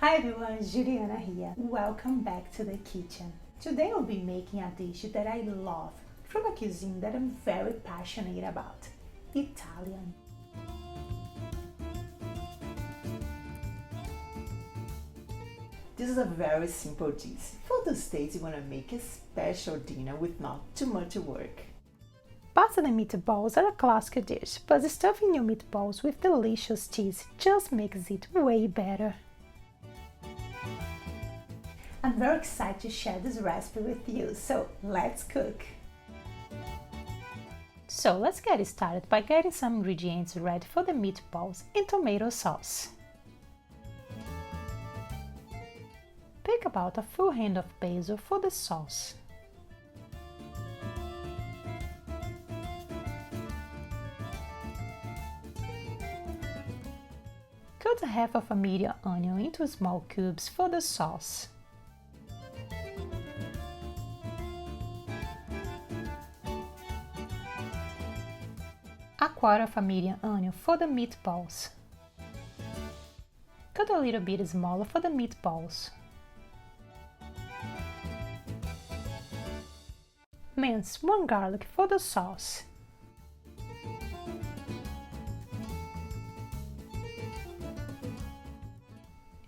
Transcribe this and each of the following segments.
Hi everyone, Juliana here. Welcome back to the kitchen. Today I'll be making a dish that I love from a cuisine that I'm very passionate about, Italian. This is a very simple dish. For those days you want to make a special dinner with not too much work. Pasta and meatballs are a classic dish, but stuffing your meatballs with delicious cheese just makes it way better. I'm very excited to share this recipe with you, so let's cook! So let's get started by getting some ingredients ready for the meatballs and tomato sauce. Pick about a full hand of basil for the sauce. Cut half of a medium onion into small cubes for the sauce. A quarter of a medium onion for the meatballs. Cut a little bit smaller for the meatballs. Mince 1 garlic for the sauce.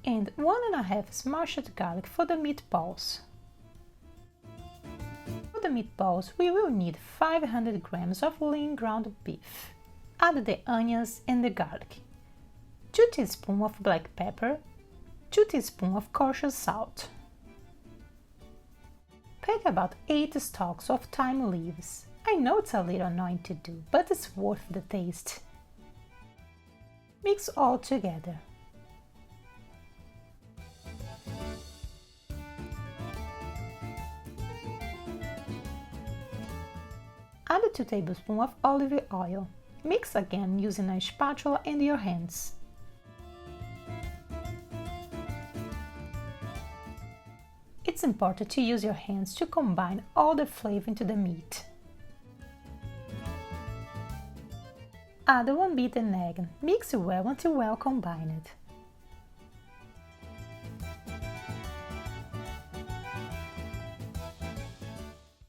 And 1½ smashed garlic for the meatballs. For the meatballs, we will need 500 grams of lean ground beef. Add the onions and the garlic, 2 teaspoons of black pepper, 2 teaspoons of kosher salt. Pick about 8 stalks of thyme leaves. I know it's a little annoying to do, but it's worth the taste. Mix all together. Add 2 tablespoons of olive oil. Mix again using a spatula and your hands. It's important to use your hands to combine all the flavor into the meat. Add 1 beaten egg. Mix well until well combined.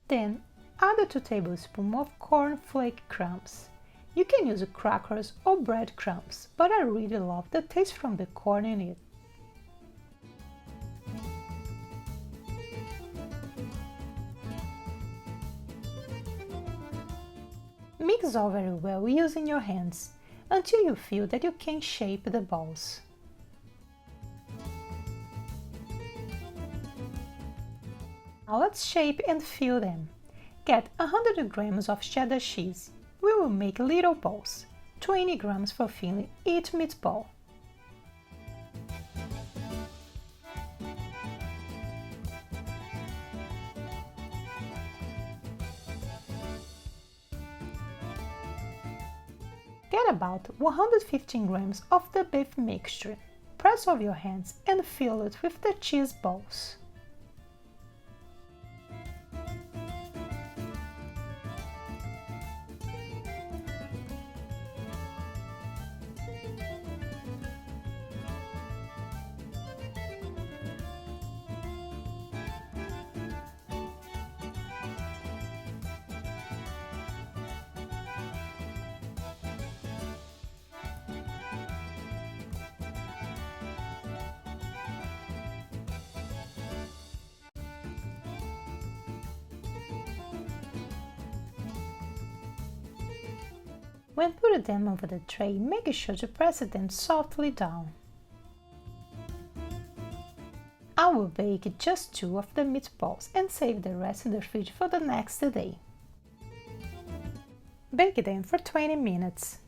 Then add 2 tablespoons of corn flake crumbs. You can use crackers or breadcrumbs, but I really love the taste from the corn in it. Mix all very well using your hands until you feel that you can shape the balls. Now let's shape and fill them. Get 100 grams of cheddar cheese. We will make little balls, 20 grams for filling each meatball. Get about 115 grams of the beef mixture. Press over your hands and fill it with the cheese balls. When putting them over the tray, make sure to press them softly down. I will bake just 2 of the meatballs and save the rest in the fridge for the next day. Bake them for 20 minutes.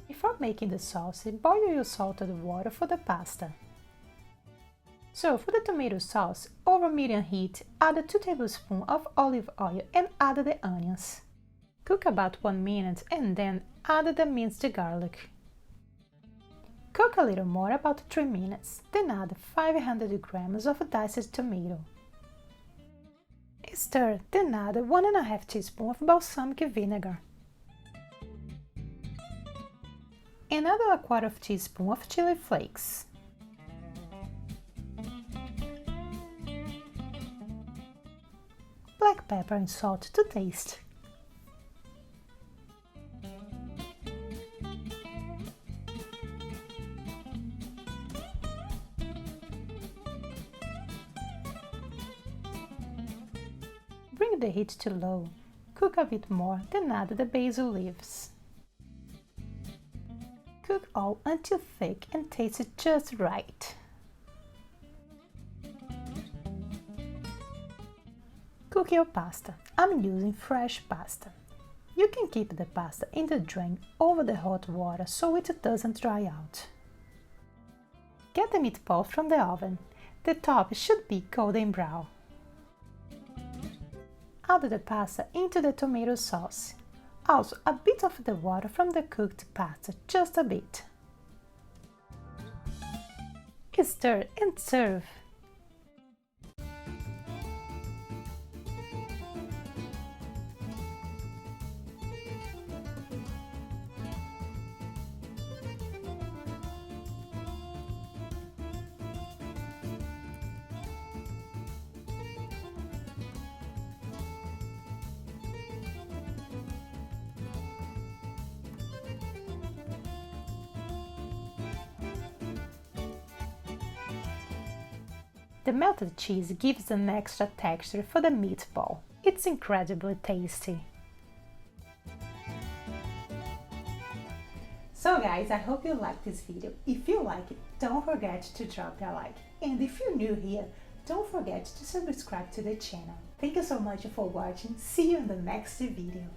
Before making the sauce, boil your salted water for the pasta. So for the tomato sauce, over medium heat, add 2 tablespoons of olive oil and add the onions. Cook about 1 minute and then add the minced garlic. Cook a little more, about 3 minutes, then add 500 grams of diced tomato. Stir, then add 1½ teaspoon of balsamic vinegar. and add a quarter of teaspoon of chili flakes. Black pepper and salt to taste. Bring the heat to low. Cook a bit more, then add the basil leaves. Cook all until thick and tastes just right. Cook your pasta. I'm using fresh pasta. You can keep the pasta in the drain over the hot water so it doesn't dry out. Get the meatball from the oven. The top should be golden brown. Add the pasta into the tomato sauce. Also, a bit of the water from the cooked pasta, just a bit. Stir and serve. The melted cheese gives an extra texture for the meatball. It's incredibly tasty. So guys, I hope you liked this video. If you like it, don't forget to drop a like. And if you're new here, don't forget to subscribe to the channel. Thank you so much for watching. See you in the next video.